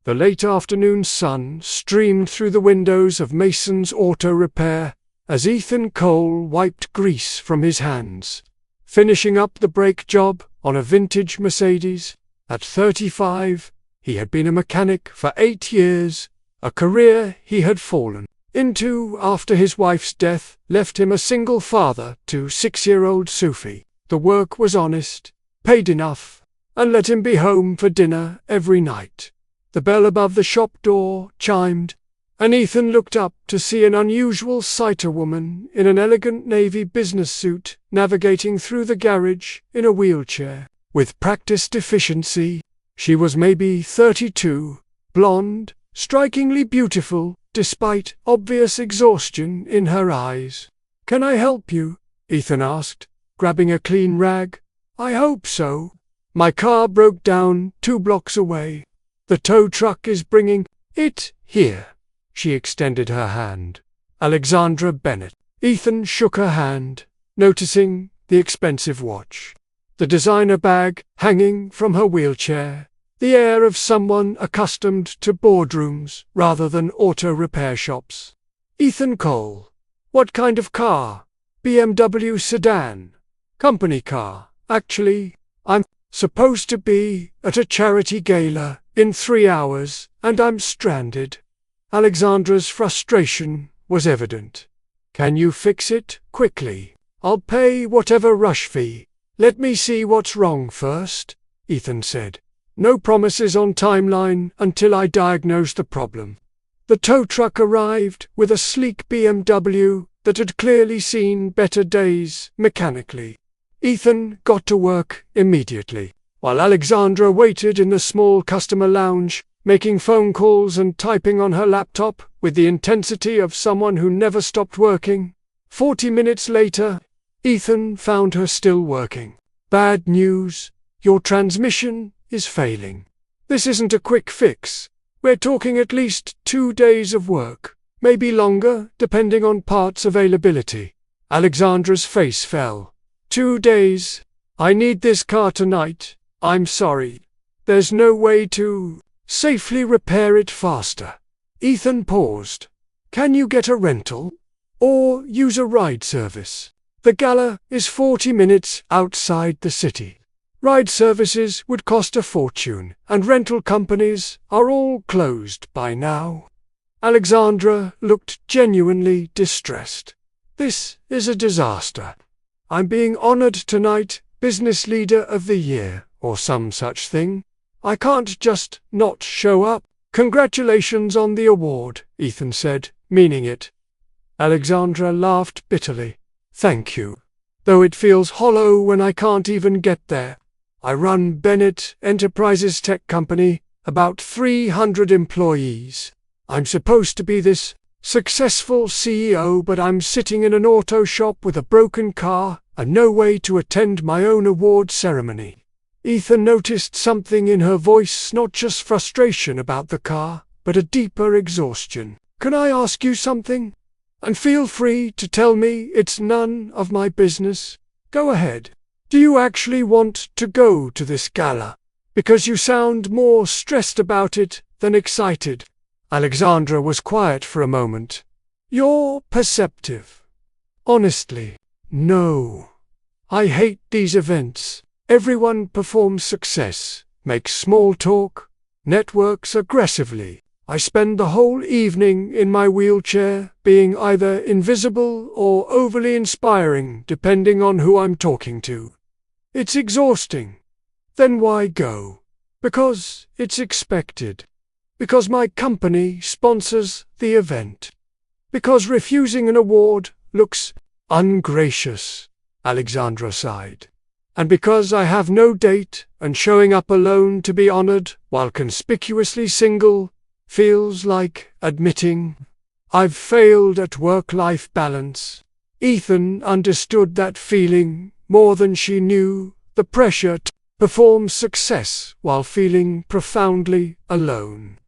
The late afternoon sun streamed through the windows of Mason's Auto Repair as Ethan Cole wiped grease from his hands, finishing up the brake job on a vintage Mercedes. At 35, he had been a mechanic for 8 years, a career he had fallen into after his wife's death left him a single father to 6-year-old Sufi. The work was honest, paid enough, and let him be home for dinner every night. The bell above the shop door chimed, and Ethan looked up to see an unusual sight: a woman in an elegant navy business suit navigating through the garage in a wheelchair. With practiced efficiency, she was maybe 32, blonde, strikingly beautiful, despite obvious exhaustion in her eyes. "Can I help you?" Ethan asked, grabbing a clean rag. "I hope so. My car broke down 2 blocks away. The tow truck is bringing it here." She extended her hand. Alexandra Bennett. Ethan shook her hand, noticing the expensive watch, the designer bag hanging from her wheelchair, the air of someone accustomed to boardrooms rather than auto repair shops. "Ethan Cole. What kind of car?" "BMW sedan. Company car. Actually, I'm supposed to be at a charity gala in 3 hours, and I'm stranded." Alexandra's frustration was evident. "Can you fix it quickly? I'll pay whatever rush fee. Let me see what's wrong first," Ethan said. "No promises on timeline until I diagnose the problem." The tow truck arrived with a sleek BMW that had clearly seen better days mechanically. Ethan got to work immediately, while Alexandra waited in the small customer lounge, making phone calls and typing on her laptop with the intensity of someone who never stopped working. 40 minutes later, Ethan found her still working. "Bad news. Your transmission is failing. This isn't a quick fix. We're talking at least 2 days of work, maybe longer, depending on parts availability." Alexandra's face fell. 2 days? I need this car tonight. I'm sorry. There's no way to safely repair it faster. Ethan paused. "Can you get a rental? Or use a ride service? The gala is 40 minutes outside the city. Ride services would cost a fortune, and rental companies are all closed by now." Alexandra looked genuinely distressed. "This is a disaster. I'm being honored tonight, Business Leader of the Year, or some such thing. I can't just not show up." "Congratulations on the award," Ethan said, meaning it. Alexandra laughed bitterly. "Thank you. Though it feels hollow when I can't even get there. I run Bennett Enterprises Tech Company, about 300 employees. I'm supposed to be this successful CEO, but I'm sitting in an auto shop with a broken car and no way to attend my own award ceremony." Ethan noticed something in her voice, not just frustration about the car, but a deeper exhaustion. "Can I ask you something? And feel free to tell me it's none of my business. Go ahead. Do you actually want to go to this gala? Because you sound more stressed about it than excited." Alexandra was quiet for a moment. "You're perceptive." "Honestly, no. I hate these events. Everyone performs success, makes small talk, networks aggressively. I spend the whole evening in my wheelchair, being either invisible or overly inspiring, depending on who I'm talking to. It's exhausting. Then why go? Because it's expected. Because my company sponsors the event. Because refusing an award looks ungracious," Alexandra sighed. "And because I have no date, and showing up alone to be honored while conspicuously single feels like admitting I've failed at work-life balance." Ethan understood that feeling more than she knew, the pressure to perform success while feeling profoundly alone.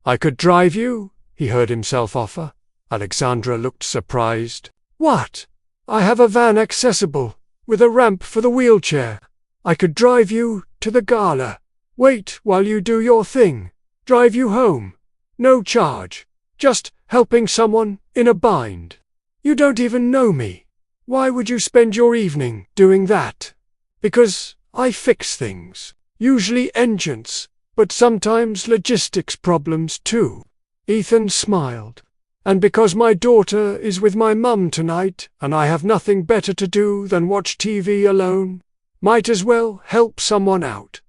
"I could drive you," he heard himself offer. Alexandra looked surprised. "What? I have a van accessible, with a ramp for the wheelchair. I could drive you to the gala. Wait while you do your thing. drive you home. No charge. Just helping someone in a bind. You don't even know me. Why would you spend your evening doing that? Because I fix things. Usually engines, but sometimes logistics problems too. Ethan smiled. And because my daughter is with my mum tonight and I have nothing better to do than watch TV alone, might as well help someone out.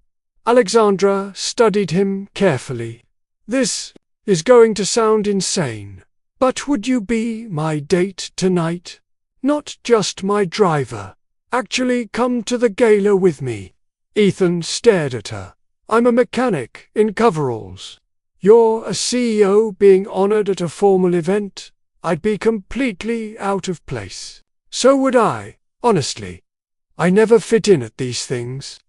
Alexandra studied him carefully. This is going to sound insane, but would you be my date tonight? Not just my driver. Actually come to the gala with me. Ethan stared at her. I'm a mechanic in coveralls. You're a CEO being honored at a formal event. I'd be completely out of place. So would I, honestly. I never fit in at these things.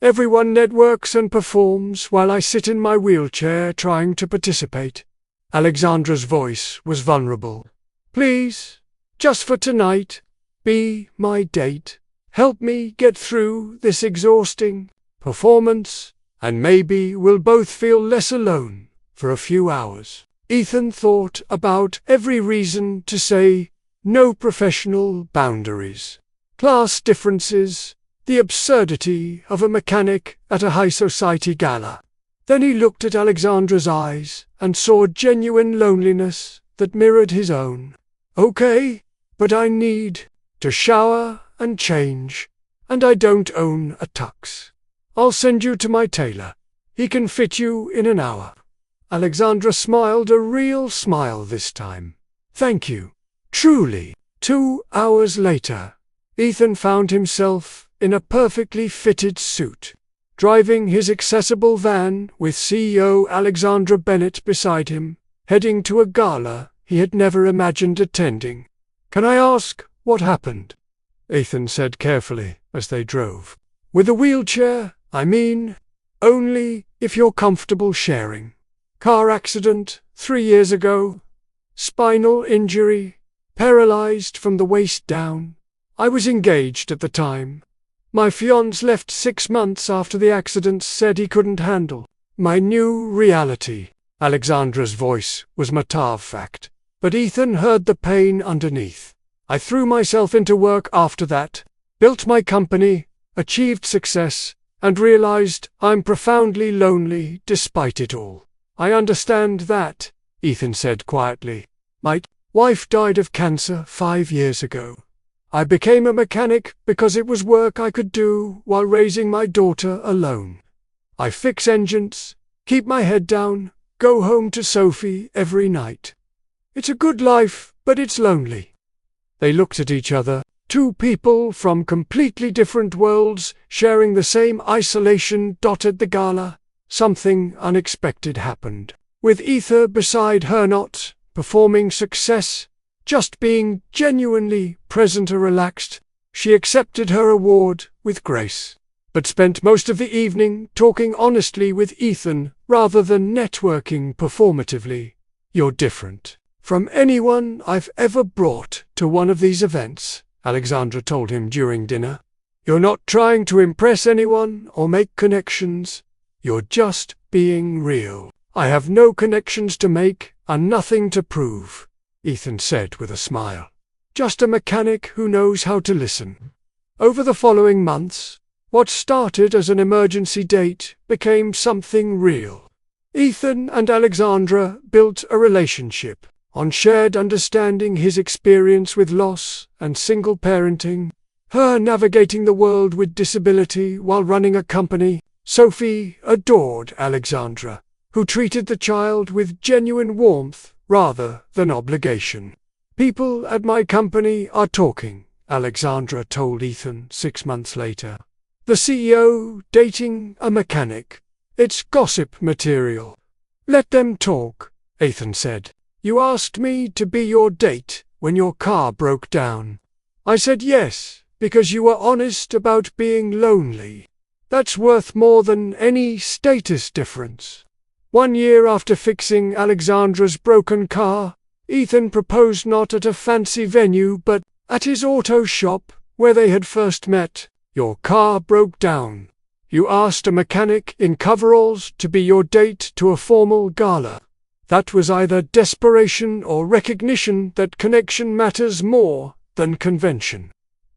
Everyone networks and performs while I sit in my wheelchair trying to participate. Alexandra's voice was vulnerable. Please, just for tonight, be my date. Help me get through this exhausting performance, and maybe we'll both feel less alone for a few hours. Ethan thought about every reason to say no: professional boundaries, class differences, the absurdity of a mechanic at a high society gala. Then he looked at Alexandra's eyes and saw genuine loneliness that mirrored his own. Okay, but I need to shower and change, and I don't own a tux. I'll send you to my tailor. He can fit you in an hour. Alexandra smiled, a real smile this time. Thank you. Truly. 2 hours later, Ethan found himself in a perfectly fitted suit, driving his accessible van with CEO Alexandra Bennett beside him, heading to a gala he had never imagined attending. Can I ask what happened? Ethan said carefully as they drove. With a wheelchair, I mean. Only if you're comfortable sharing. Car accident 3 years ago. Spinal injury. Paralyzed from the waist down. I was engaged at the time. My fiancé left 6 months after the accident, said he couldn't handle my new reality. Alexandra's voice was matter-of-fact, but Ethan heard the pain underneath. I threw myself into work after that, built my company, achieved success, and realized I'm profoundly lonely despite it all. I understand that, Ethan said quietly. My wife died of cancer 5 years ago. I became a mechanic because it was work I could do while raising my daughter alone. I fix engines, keep my head down, go home to Sophie every night. It's a good life, but it's lonely. They looked at each other, two people from completely different worlds sharing the same isolation. At the gala, something unexpected happened. With Ethan beside her, not performing success, just being genuinely present or relaxed, she accepted her award with grace, but spent most of the evening talking honestly with Ethan rather than networking performatively. You're different from anyone I've ever brought to one of these events, Alexandra told him during dinner. You're not trying to impress anyone or make connections. You're just being real. I have no connections to make and nothing to prove, Ethan said with a smile. Just a mechanic who knows how to listen. Over the following months, what started as an emergency date became something real. Ethan and Alexandra built a relationship on shared understanding, his experience with loss and single parenting, her navigating the world with disability while running a company. Sophie adored Alexandra, who treated the child with genuine warmth rather than obligation. People at my company are talking, Alexandra told Ethan 6 months later. The CEO dating a mechanic. It's gossip material. Let them talk, Ethan said. You asked me to be your date when your car broke down. I said yes, because you were honest about being lonely. That's worth more than any status difference. 1 year after fixing Alexandra's broken car, Ethan proposed not at a fancy venue but at his auto shop where they had first met. Your car broke down. You asked a mechanic in coveralls to be your date to a formal gala. That was either desperation or recognition that connection matters more than convention.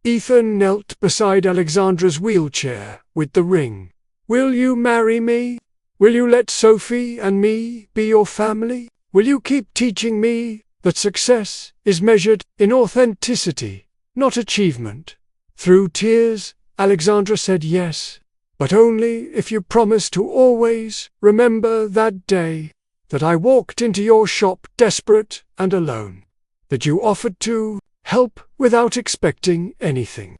Ethan knelt beside Alexandra's wheelchair with the ring. Will you marry me? Will you let Sophie and me be your family? Will you keep teaching me that success is measured in authenticity, not achievement? Through tears, Alexandra said yes, but only if you promise to always remember that day, that I walked into your shop desperate and alone, that you offered to help without expecting anything,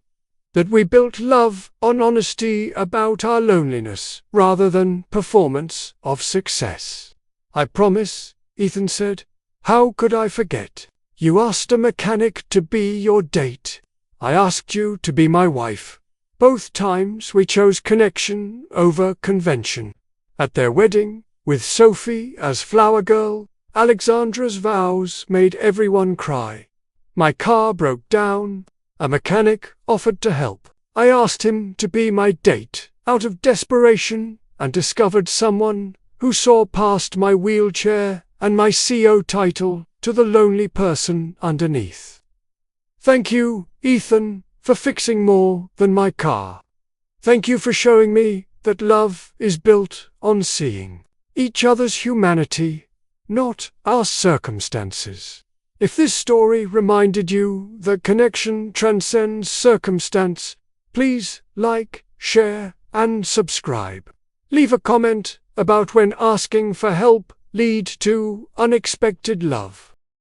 that we built love on honesty about our loneliness rather than performance of success. I promise, Ethan said. How could I forget? You asked a mechanic to be your date. I asked you to be my wife. Both times we chose connection over convention. At their wedding, with Sophie as flower girl, Alexandra's vows made everyone cry. My car broke down. A mechanic offered to help. I asked him to be my date out of desperation and discovered someone who saw past my wheelchair and my CO title to the lonely person underneath. Thank you, Ethan, for fixing more than my car. Thank you for showing me that love is built on seeing each other's humanity, not our circumstances. If this story reminded you that connection transcends circumstance, please like, share, and subscribe. Leave a comment about when asking for help lead to unexpected love.